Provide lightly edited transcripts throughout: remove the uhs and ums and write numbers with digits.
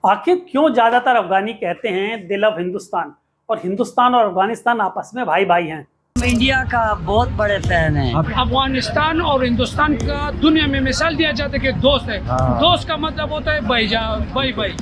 आखिर क्यों ज्यादातर अफगानी कहते हैं दे लव हिंदुस्तान और हिंदुस्तान और अफगानिस्तान आपस में भाई भाई हैं। हम इंडिया का बहुत बड़े फैन हैं। अफगानिस्तान और हिंदुस्तान का दुनिया में मिसाल दिया जाता है कि दोस्त है। दोस्त का मतलब होता है भाईजान, भाई भाई।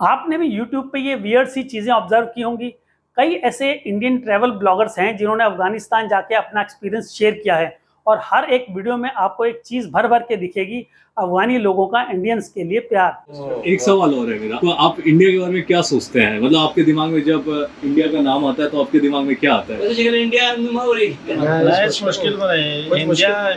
आपने भी YouTube पे ये वियर्ड सी चीजें ऑब्जर्व की होंगी। कई ऐसे इंडियन ट्रैवल ब्लॉगर्स हैं जिन्होंने अफगानिस्तान जाके अपना एक्सपीरियंस शेयर किया है और हर एक वीडियो में आपको एक चीज भर भर के दिखेगी, अफगानी लोगों का इंडियंस के लिए प्यार। एक सवाल और है मेरा, तो आप इंडिया के बारे में क्या सोचते हैं? मतलब आपके दिमाग में जब इंडिया का नाम आता है तो आपके दिमाग में क्या आता है? मुश्किल India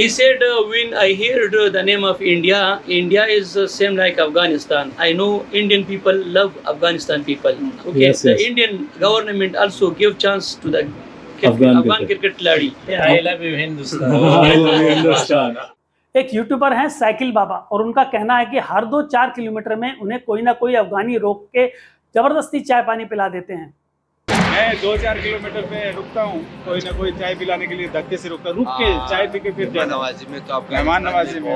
He said when I heard the name of India, India is same like Afghanistan. I know Indian people love Afghanistan people. Okay, Yes, the yes. Indian government also give chance to the Afghan Afghan cricket खिलाड़ी. I love you Hindustan. I love Hindustan. एक YouTuber हैं cycle बाबा और उनका कहना है कि हर 2-4 kilometre में उन्हें कोई ना कोई अफगानी रोक के जबरदस्ती चाय पानी पिला देते हैं। मैं 2-4 किलोमीटर पे रुकता हूँ, कोई ना कोई चाय पिलाने के लिए धक्के से रुकता, रुक के चाय पी के फिर नवाजी में तो आप मेहमान नवाजी में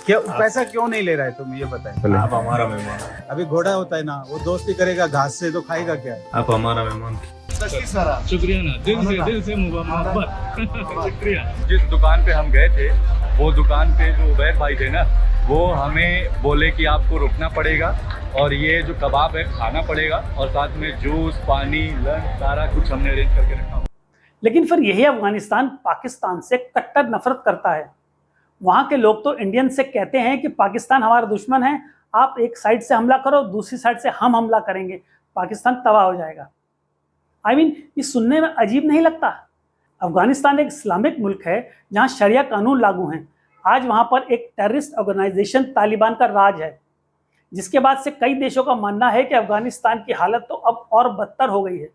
क्या पैसा क्यों नहीं ले रहा है, तुम ये बताएं। आप हमारा मेहमान, अभी घोड़ा होता है ना, वो दोस्ती करेगा घास से तो खाएगा क्या। आप हमारा मेहमान। शुक्रिया ना, दिल से मोहब्बत। शुक्रिया। जिस दुकान पे हम गए थे वो दुकान पे जो उबैर भाई थे ना, वो हमें बोले कि आपको रुकना पड़ेगा और ये जो कबाब है खाना पड़ेगा और साथ में जूस, पानी, लंच सारा कुछ हमने अरेंज करके रखा। लेकिन फिर यही अफगानिस्तान पाकिस्तान से कट्टर नफरत करता है। वहाँ के लोग तो इंडियन से कहते हैं कि पाकिस्तान हमारा दुश्मन है, आप एक साइड से हमला करो, दूसरी साइड से हम हमला करेंगे, पाकिस्तान तबाह हो जाएगा। ये सुनने में अजीब नहीं लगता? अफगानिस्तान एक इस्लामिक मुल्क है जहाँ शरिया कानून लागू हैं। आज वहाँ पर एक टेररिस्ट ऑर्गेनाइजेशन तालिबान का राज है, जिसके बाद से कई देशों का मानना है कि अफगानिस्तान की हालत तो अब और बदतर हो गई है।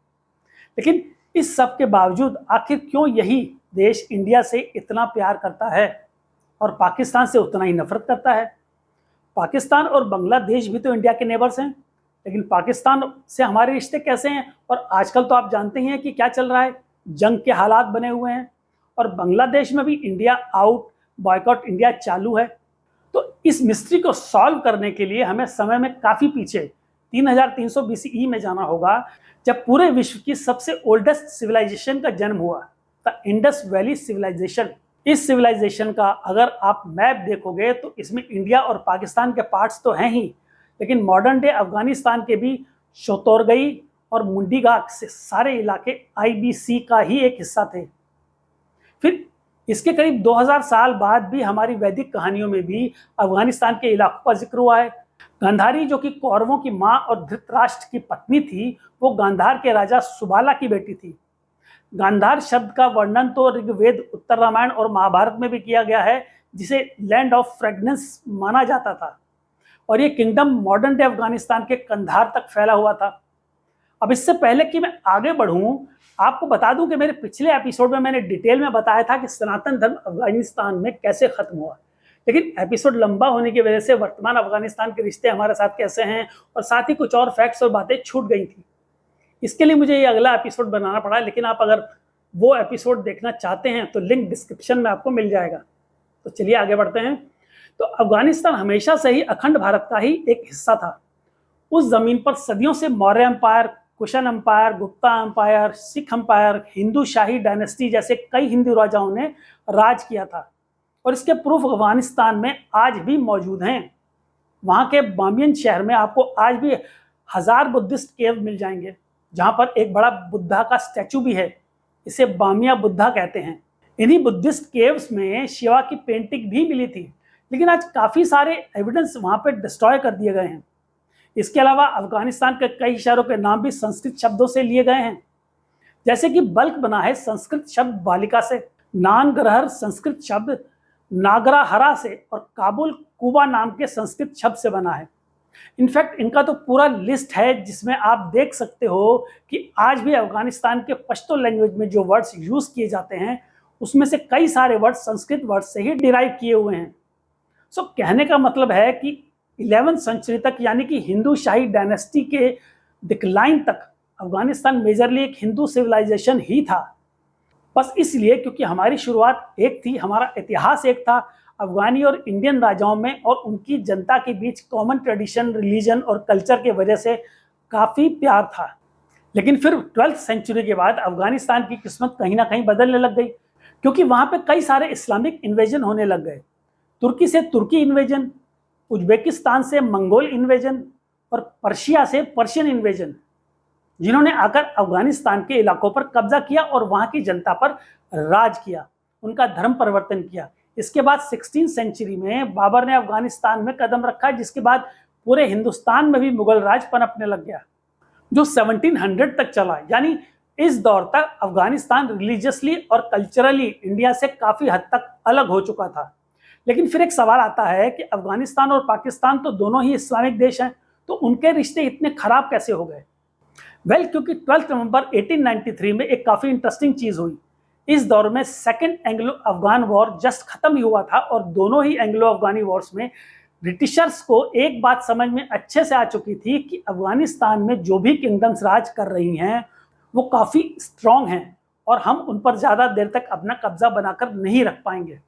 लेकिन इस सब के बावजूद आखिर क्यों यही देश इंडिया से इतना प्यार करता है और पाकिस्तान से उतना ही नफरत करता है? पाकिस्तान और बांग्लादेश भी तो इंडिया के नेबर्स हैं, लेकिन पाकिस्तान से हमारे रिश्ते कैसे हैं? और आजकल तो आप जानते ही हैं कि क्या चल रहा है, जंग के हालात बने हुए हैं और बांग्लादेश में भी इंडिया आउट, बॉयकॉट इंडिया चालू है। तो इस मिस्ट्री को सॉल्व करने के लिए हमें समय में काफ़ी पीछे 3300 BCE में जाना होगा, जब पूरे विश्व की सबसे ओल्डेस्ट सिविलाइजेशन का जन्म हुआ, द इंडस वैली सिविलाइजेशन। इस सिविलाइजेशन का अगर आप मैप देखोगे तो इसमें इंडिया और पाकिस्तान के पार्ट्स तो हैं ही, लेकिन मॉडर्न डे अफगानिस्तान के भी शोतोरगई और मुंडीगाक से सारे इलाके IBC का ही एक हिस्सा थे। फिर इसके करीब 2000 साल बाद भी हमारी वैदिक कहानियों में भी अफगानिस्तान के इलाकों का जिक्र हुआ है। गांधारी, जो कि कौरवों की माँ और धृतराष्ट्र की पत्नी थी, वो गांधार के राजा सुबाला की बेटी थी। गांधार शब्द का वर्णन तो ऋग्वेद, उत्तर रामायण और महाभारत में भी किया गया है, जिसे लैंड ऑफ फ्रेगनेंस माना जाता था और ये किंगडम मॉडर्न डे अफगानिस्तान के कंधार तक फैला हुआ था। अब इससे पहले कि मैं आगे बढ़ूं, आपको बता दूं कि मेरे पिछले एपिसोड में मैंने डिटेल में बताया था कि सनातन धर्म अफगानिस्तान में कैसे खत्म हुआ, लेकिन एपिसोड लंबा होने की वजह से वर्तमान अफगानिस्तान के रिश्ते हमारे साथ कैसे हैं और साथ ही कुछ और फैक्ट्स और बातें छूट गई थी। इसके लिए मुझे ये अगला एपिसोड बनाना पड़ा, लेकिन आप अगर वो एपिसोड देखना चाहते हैं तो लिंक डिस्क्रिप्शन में आपको मिल जाएगा। तो चलिए आगे बढ़ते हैं। तो अफगानिस्तान हमेशा से ही अखंड भारत का ही एक हिस्सा था। उस जमीन पर सदियों से Maurya empire, Kushan empire, Gupta empire, Sikh empire, Hindu Shahi dynasty जैसे कई हिंदू राजाओं ने राज किया था और इसके प्रूफ अफगानिस्तान में आज भी मौजूद हैं। वहाँ के बामियन शहर में आपको आज भी 1000 बुद्धिस्ट केव मिल जाएंगे, जहाँ पर एक बड़ा बुद्धा का स्टैचू भी है। इसे बामिया बुद्धा कहते हैं। इन्हीं बुद्धिस्ट केव्स में शिवा की पेंटिंग भी मिली थी, लेकिन आज काफ़ी सारे एविडेंस वहाँ पर डिस्ट्रॉय कर दिए गए हैं। इसके अलावा अफगानिस्तान के कई शहरों के नाम भी संस्कृत शब्दों से लिए गए हैं, जैसे कि बल्क बना है संस्कृत शब्द बालिका से, नानगरहर संस्कृत शब्द नागराहरा से और काबुल कुबा नाम के संस्कृत शब्द से बना है। इनफैक्ट इनका तो पूरा लिस्ट है, जिसमें आप देख सकते हो कि आज भी अफगानिस्तान के पश्तो लैंग्वेज में जो वर्ड्स यूज़ किए जाते हैं, उसमें से कई सारे वर्ड संस्कृत वर्ड से ही डिराइव किए हुए हैं। सो कहने का मतलब है कि 11वीं सेंचुरी तक, यानी कि हिंदू शाही डायनेस्टी के डिक्लाइन तक अफगानिस्तान मेजरली एक हिंदू सिविलाइजेशन ही था, बस इसलिए क्योंकि हमारी शुरुआत एक थी, हमारा इतिहास एक था। अफगानी और इंडियन राजाओं में और उनकी जनता के बीच कॉमन ट्रेडिशन, रिलीजन और कल्चर की वजह से काफ़ी प्यार था। लेकिन फिर 12th सेंचुरी के बाद अफगानिस्तान की किस्मत कहीं ना कहीं बदलने लग गई, क्योंकि वहाँ पे कई सारे इस्लामिक इन्वेजन होने लग गए। तुर्की से तुर्की इन्वेजन, उज्बेकिस्तान से मंगोल इन्वेजन और पर्शिया से पर्शियन इन्वेजन, जिन्होंने आकर अफगानिस्तान के इलाकों पर कब्जा किया और वहाँ की जनता पर राज किया, उनका धर्म परिवर्तन किया। इसके बाद 16th सेंचुरी में बाबर ने अफगानिस्तान में कदम रखा, जिसके बाद पूरे हिंदुस्तान में भी मुगल राज पनपने लग गया, जो 1700 तक चला। यानी इस दौर तक अफगानिस्तान रिलीजियसली और कल्चरली इंडिया से काफ़ी हद तक अलग हो चुका था। लेकिन फिर एक सवाल आता है कि अफगानिस्तान और पाकिस्तान तो दोनों ही इस्लामिक देश हैं, तो उनके रिश्ते इतने खराब कैसे हो गए? वेल, क्योंकि 12 नवंबर 1893 में एक काफ़ी इंटरेस्टिंग चीज़ हुई। इस दौर में second Anglo Afghan war just खत्म ही हुआ था और दोनों ही एंग्लो अफगानी वॉर्स में ब्रिटिशर्स को एक बात समझ में अच्छे से आ चुकी थी कि अफगानिस्तान में जो भी किंगडम्स राज कर रही हैं वो काफ़ी स्ट्रॉन्ग हैं और हम उन पर ज़्यादा देर तक अपना कब्जा बनाकर नहीं रख पाएंगे।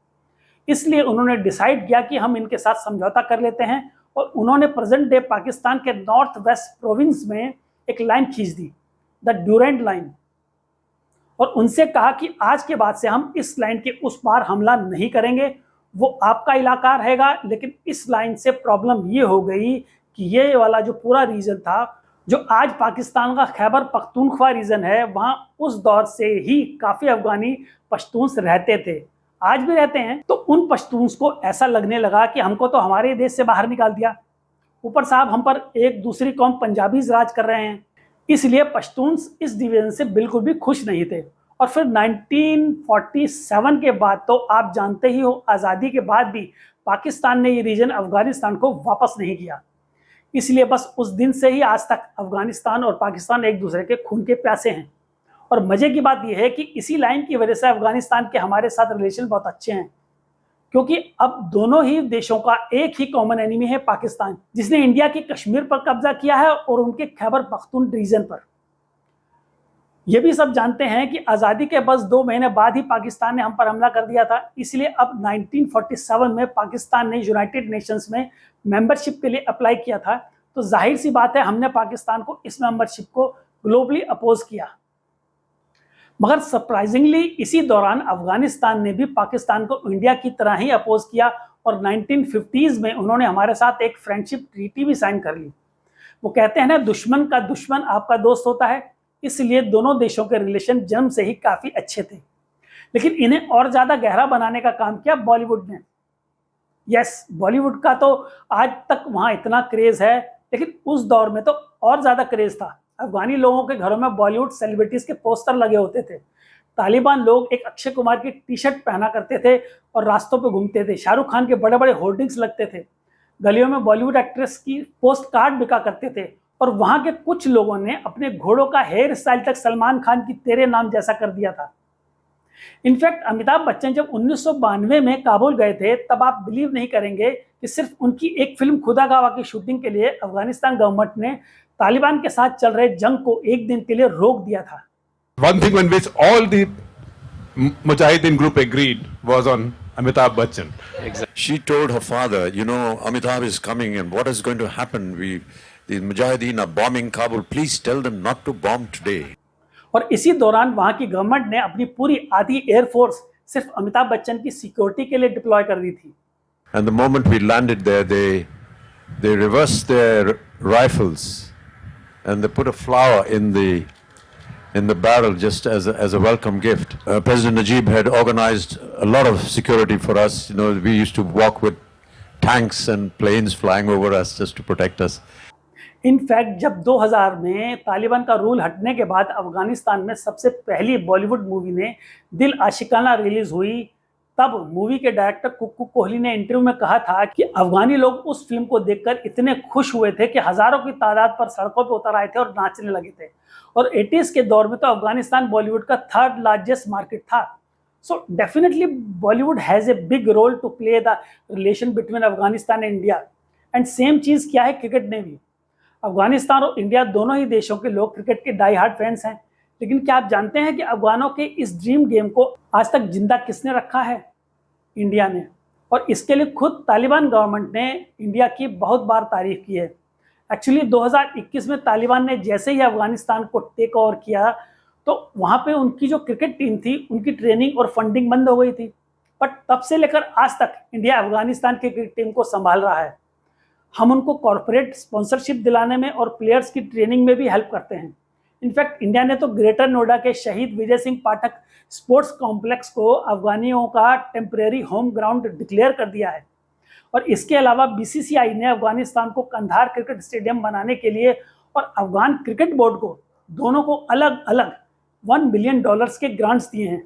इसलिए उन्होंने डिसाइड किया कि हम इनके साथ समझौता कर लेते हैं और उन्होंने प्रेजेंट डे पाकिस्तान के नॉर्थ वेस्ट प्रोविंस में एक लाइन खींच दी, द ड्यूरेंट लाइन, और उनसे कहा कि आज के बाद से हम इस लाइन के उस पार हमला नहीं करेंगे, वो आपका इलाका रहेगा। लेकिन इस लाइन से प्रॉब्लम ये हो गई कि ये वाला जो पूरा रीजन था, जो आज पाकिस्तान का खैबर पख्तूनख्वा रीजन है, वहाँ उस दौर से ही काफ़ी अफगानी पश्तून्स रहते थे, आज भी रहते हैं। तो उन पश्तून्स को ऐसा लगने लगा कि हमको तो हमारे देश से बाहर निकाल दिया, ऊपर साहब हम पर एक दूसरी कौम पंजाबीज राज कर रहे हैं। इसलिए पश्तून्स इस डिवीजन से बिल्कुल भी खुश नहीं थे। और फिर 1947 के बाद तो आप जानते ही हो, आज़ादी के बाद भी पाकिस्तान ने ये रीजन अफगानिस्तान को वापस नहीं किया। इसलिए बस उस दिन से ही आज तक अफगानिस्तान और पाकिस्तान एक दूसरे के खून के प्यासे हैं। और मज़े की बात यह है कि इसी लाइन की वजह से अफगानिस्तान के हमारे साथ रिलेशन बहुत अच्छे हैं, क्योंकि अब दोनों ही देशों का एक ही कॉमन एनिमी है, पाकिस्तान, जिसने इंडिया की कश्मीर पर कब्जा किया है और उनके खैबर पख्तून रीजन पर। यह भी सब जानते हैं कि आज़ादी के बस 2 महीने बाद ही पाकिस्तान ने हम पर हमला कर दिया था। इसलिए अब 1947 में पाकिस्तान ने यूनाइटेड नेशंस में मेंबरशिप के लिए अप्लाई किया था, तो जाहिर सी बात है हमने पाकिस्तान को इस मेंबरशिप को ग्लोबली अपोज किया। मगर सरप्राइजिंगली इसी दौरान अफगानिस्तान ने भी पाकिस्तान को इंडिया की तरह ही अपोज किया और 1950s में उन्होंने हमारे साथ एक फ्रेंडशिप ट्रीटी भी साइन कर ली। वो कहते हैं ना, दुश्मन का दुश्मन आपका दोस्त होता है। इसलिए दोनों देशों के रिलेशन जन्म से ही काफ़ी अच्छे थे। लेकिन इन्हें और ज़्यादा गहरा बनाने का काम किया बॉलीवुड ने। यस, बॉलीवुड का तो आज तक वहाँ इतना क्रेज़ है, लेकिन उस दौर में तो और ज़्यादा क्रेज़ था। अफगानी लोगों के घरों में बॉलीवुड सेलिब्रिटीज़ के पोस्टर लगे होते थे। तालिबान लोग एक अक्षय कुमार की टी-शर्ट पहना करते थे और रास्तों पे घूमते थे। शाहरुख खान के बड़े बड़े होर्डिंग्स लगते थे। गलियों में बॉलीवुड एक्ट्रेस की पोस्ट कार्ड बिका करते थे। और वहाँ के कुछ लोगों ने अपने घोड़ों का हेयर स्टाइल तक सलमान खान की तेरे नाम जैसा कर दिया था। इनफैक्ट अमिताभ बच्चन जब 1992 में काबुल गए थे, तब आप बिलीव नहीं करेंगे कि सिर्फ उनकी एक फिल्म खुदा गवाह की शूटिंग के लिए अफगानिस्तान गवर्नमेंट ने तालिबान के साथ चल रहे जंग को एक दिन के लिए रोक दिया था। One thing on which all the Mujahideen group agreed was on Amitabh Bachchan. She told her father, you know, Amitabh is coming and what is going to happen? The Mujahideen are bombing Kabul. Please tell them not to bomb today. और इसी दौरान वहाँ की government ने अपनी पूरी आधी air force सिर्फ अमिताभ बच्चन की सिक्योरिटी के लिए डिप्लॉय कर दी थी। And the moment we landed there, they reversed their rifles and they put a flower in the barrel just as a welcome gift. President Najib had organized a lot of security for us. You know, we used to walk with tanks and planes flying over us just to protect us. In fact जब 2000 में तालिबान का rule हटने के बाद अफगानिस्तान में सबसे पहली Bollywood movie ने दिल आशिकाना रिलीज हुई, तब मूवी के डायरेक्टर कुक्कू कोहली ने इंटरव्यू में कहा था कि अफगानी लोग उस फिल्म को देखकर इतने खुश हुए थे कि हज़ारों की तादाद पर सड़कों पर उतर आए थे और नाचने लगे थे। और 80s के दौर में तो अफगानिस्तान बॉलीवुड का 3rd लार्जेस्ट मार्केट था। So definitely Bollywood has a big role to play the relation between Afghanistan and India. And same चीज़ क्या है क्रिकेट ने भी। अफगानिस्तान और इंडिया दोनों ही देशों के लोग क्रिकेट के डाई हार्ड फैंस हैं, लेकिन क्या आप जानते हैं कि अफगानों के इस ड्रीम गेम को आज तक जिंदा किसने रखा है? इंडिया ने। और इसके लिए खुद तालिबान गवर्नमेंट ने इंडिया की बहुत बार तारीफ की है। एक्चुअली 2021 में तालिबान ने जैसे ही अफगानिस्तान को टेक ओवर किया तो वहाँ पे उनकी जो क्रिकेट टीम थी उनकी ट्रेनिंग और फंडिंग बंद हो गई थी, बट तब से लेकर आज तक इंडिया अफगानिस्तान की क्रिकेट टीम को संभाल रहा है। हम उनको कॉरपोरेट स्पॉन्सरशिप दिलाने में और प्लेयर्स की ट्रेनिंग में भी हेल्प करते हैं। इनफैक्ट इंडिया ने तो ग्रेटर नोएडा के शहीद विजय सिंह पाठक स्पोर्ट्स कॉम्प्लेक्स को अफगानियों का टेम्परेरी होम ग्राउंड डिक्लेयर कर दिया है। और इसके अलावा बीसीसीआई ने अफगानिस्तान को कंधार क्रिकेट स्टेडियम बनाने के लिए और अफगान क्रिकेट बोर्ड को दोनों को अलग अलग $1 बिलियन के ग्रांट्स दिए हैं।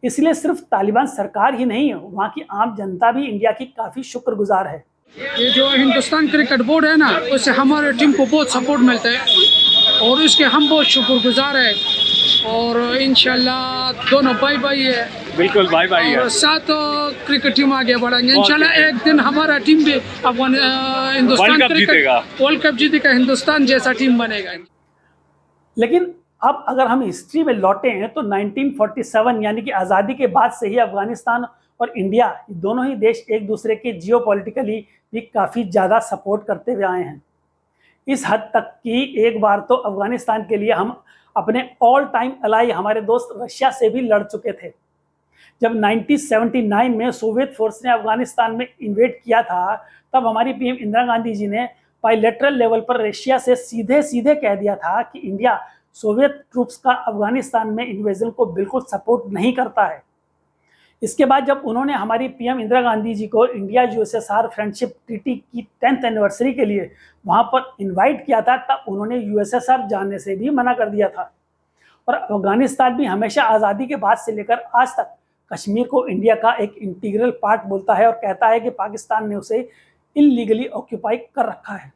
इसलिए सिर्फ तालिबान सरकार ही नहीं है, वहाँ की आम जनता भी इंडिया की काफ़ी शुक्रगुजार है। ये जो हिंदुस्तान क्रिकेट बोर्ड है ना, उससे हमारे टीम को बहुत सपोर्ट मिलता है और इसके हम बहुत शुक्रगुजार हैं। और इंशाल्लाह दोनों भाई भाई है, बिल्कुल भाई भाई है। और साथ क्रिकेट टीम आगे बढ़ेंगे इंशाल्लाह। एक दिन हमारा टीम भी हिंदुस्तान क्रिकेट वर्ल्ड कप जीतेगा, हिंदुस्तान जैसा टीम बनेगा। लेकिन अब अगर हम हिस्ट्री में लौटे हैं तो 1947 यानी कि आज़ादी के बाद से ही अफगानिस्तान और इंडिया दोनों ही देश एक दूसरे के जियोपॉलिटिकली भी काफ़ी ज़्यादा सपोर्ट करते हुए आए हैं। इस हद तक कि एक बार तो अफगानिस्तान के लिए हम अपने ऑल टाइम अलाई हमारे दोस्त रशिया से भी लड़ चुके थे। जब 1979 में सोवियत फोर्स ने अफगानिस्तान में इन्वेड किया था, तब हमारी पीएम इंदिरा गांधी जी ने बायलैटरल लेवल पर रशिया से सीधे सीधे कह दिया था कि इंडिया सोवियत ट्रूप्स का अफगानिस्तान में इन्वेजन को बिल्कुल सपोर्ट नहीं करता है। इसके बाद जब उन्होंने हमारी पीएम इंदिरा गांधी जी को इंडिया यूएसएसआर फ्रेंडशिप ट्रीटी की 10th एनिवर्सरी के लिए वहाँ पर इनवाइट किया था, तब उन्होंने यूएसएसआर जाने से भी मना कर दिया था। और अफगानिस्तान भी हमेशा आज़ादी के बाद से लेकर आज तक कश्मीर को इंडिया का एक इंटीग्रल पार्ट बोलता है और कहता है कि पाकिस्तान ने उसे इलीगली ऑक्यूपाई कर रखा है।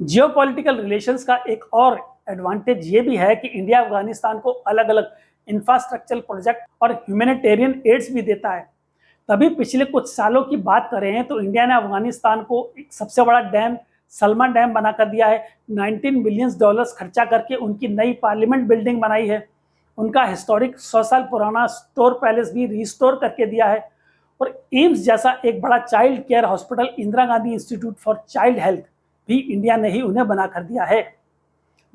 जियोपॉलिटिकल रिलेशंस का एक और एडवांटेज ये भी है कि इंडिया अफगानिस्तान को अलग अलग इंफ्रास्ट्रक्चरल प्रोजेक्ट और ह्यूमैनिटेरियन एड्स भी देता है। तभी पिछले कुछ सालों की बात करें तो इंडिया ने अफगानिस्तान को एक सबसे बड़ा डैम सलमा डैम बना कर दिया है। $19 बिलियन खर्चा करके उनकी नई पार्लियामेंट बिल्डिंग बनाई है। उनका हिस्टोरिक 100 साल पुराना स्टोर पैलेस भी रिस्टोर करके दिया है। और एम्स जैसा एक बड़ा child care hospital Indira Gandhi institute for child health भी इंडिया ने ही उन्हें बना कर दिया है।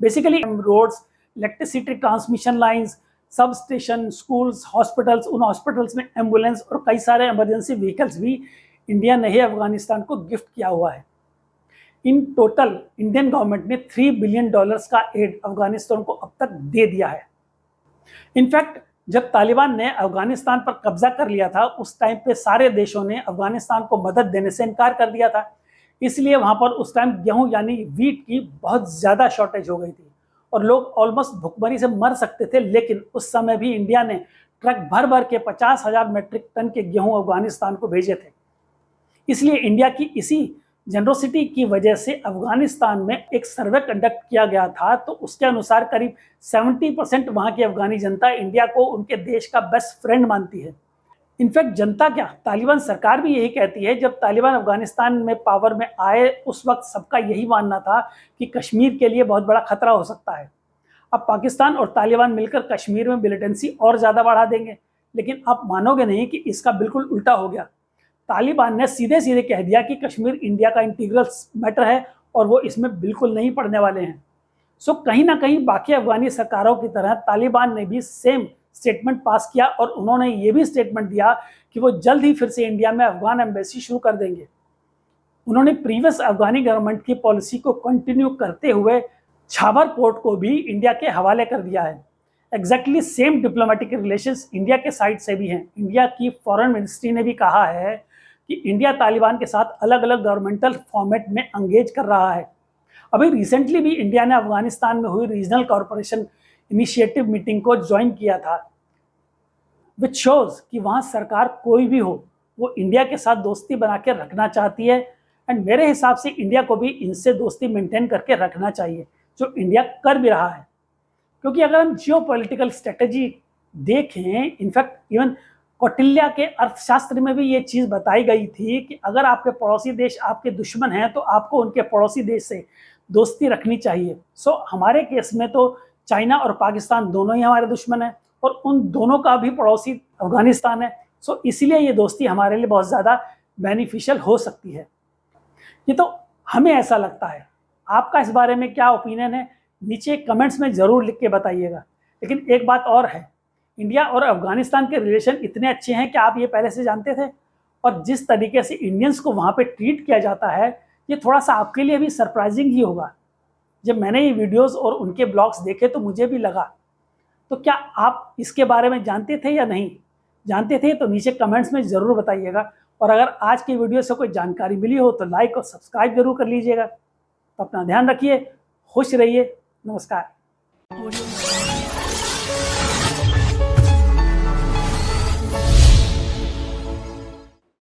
Basically roads, electricity transmission lines, sub station, schools, hospitals, उन हॉस्पिटल्स में एम्बुलेंस और कई सारे इमरजेंसी व्हीकल्स भी इंडिया ने ही अफगानिस्तान को गिफ्ट किया हुआ है। इन टोटल इंडियन गवर्नमेंट ने $3 बिलियन का एड अफगानिस्तान को अब तक दे दिया है। इनफैक्ट जब तालिबान ने अफगानिस्तान पर कब्जा कर लिया था, उस टाइम पे सारे देशों ने अफगानिस्तान को मदद देने से इनकार कर दिया था। इसलिए वहाँ पर उस टाइम गेहूँ यानी वीट की बहुत ज़्यादा शॉर्टेज हो गई थी और लोग ऑलमोस्ट भुखमरी से मर सकते थे। लेकिन उस समय भी इंडिया ने ट्रक भर भर के 50,000 मेट्रिक टन के गेहूँ अफगानिस्तान को भेजे थे। इसलिए इंडिया की इसी जनरोसिटी की वजह से अफगानिस्तान में एक सर्वे कंडक्ट किया गया था, तो उसके अनुसार करीब 70% वहाँ की अफगानी जनता इंडिया को उनके देश का बेस्ट फ्रेंड मानती है। इनफैक्ट जनता क्या, तालिबान सरकार भी यही कहती है। जब तालिबान अफगानिस्तान में पावर में आए उस वक्त सबका यही मानना था कि कश्मीर के लिए बहुत बड़ा खतरा हो सकता है। अब पाकिस्तान और तालिबान मिलकर कश्मीर में मिलिटेंसी और ज़्यादा बढ़ा देंगे, लेकिन आप मानोगे नहीं कि इसका बिल्कुल उल्टा हो गया। तालिबान ने सीधे सीधे कह दिया कि कश्मीर इंडिया का इंटीग्रल मैटर है और वो इसमें बिल्कुल नहीं पड़ने वाले हैं। सो कहीं ना कहीं बाकी अफगानी सरकारों की तरह तालिबान ने भी सेम स्टेटमेंट पास किया और उन्होंने ये भी स्टेटमेंट दिया कि वो जल्द ही फिर से इंडिया में अफगान एम्बेसी शुरू कर देंगे। उन्होंने प्रीवियस अफगानी गवर्नमेंट की पॉलिसी को कंटिन्यू करते हुए छाबर पोर्ट को भी इंडिया के हवाले कर दिया है। Exactly same diplomatic relations India के साइड से भी हैं। इंडिया की फॉरेन मिनिस्ट्री ने भी कहा है कि इंडिया तालिबान के साथ अलग अलग गवर्नमेंटल फॉर्मेट में एंगेज कर रहा है। अभी रिसेंटली भी इंडिया ने अफगानिस्तान में हुई रीजनल कॉरपोरेशन इनिशिएटिव मीटिंग को ज्वाइन किया था, विच शोज कि वहाँ सरकार कोई भी हो वो इंडिया के साथ दोस्ती बना के रखना चाहती है। एंड मेरे हिसाब से इंडिया को भी इनसे दोस्ती मेंटेन करके रखना चाहिए, जो इंडिया कर भी रहा है। क्योंकि अगर हम जियोपॉलिटिकल स्ट्रेटजी देखें, इनफैक्ट इवन कौटिल्य के अर्थशास्त्र में भी ये चीज़ बताई गई थी कि अगर आपके पड़ोसी देश आपके दुश्मन हैं तो आपको उनके पड़ोसी देश से दोस्ती रखनी चाहिए। सो हमारे केस में तो चाइना और पाकिस्तान दोनों ही हमारे दुश्मन हैं और उन दोनों का भी पड़ोसी अफगानिस्तान है। सो इसलिए ये दोस्ती हमारे लिए बहुत ज़्यादा बेनिफिशियल हो सकती है। ये तो हमें ऐसा लगता है, आपका इस बारे में क्या ओपिनियन है नीचे कमेंट्स में ज़रूर लिख के बताइएगा। लेकिन एक बात और है, इंडिया और अफगानिस्तान के रिलेशन इतने अच्छे हैं कि आप ये पहले से जानते थे, और जिस तरीके से इंडियंस को वहाँ पे ट्रीट किया जाता है ये थोड़ा सा आपके लिए भी सरप्राइजिंग ही होगा। जब मैंने ये वीडियोस और उनके ब्लॉग्स देखे तो मुझे भी लगा। तो क्या आप इसके बारे में जानते थे या नहीं जानते थे, तो नीचे कमेंट्स में ज़रूर बताइएगा। और अगर आज की वीडियो से कोई जानकारी मिली हो तो लाइक और सब्सक्राइब जरूर कर लीजिएगा। तो अपना ध्यान रखिए, खुश रहिए, नमस्कार।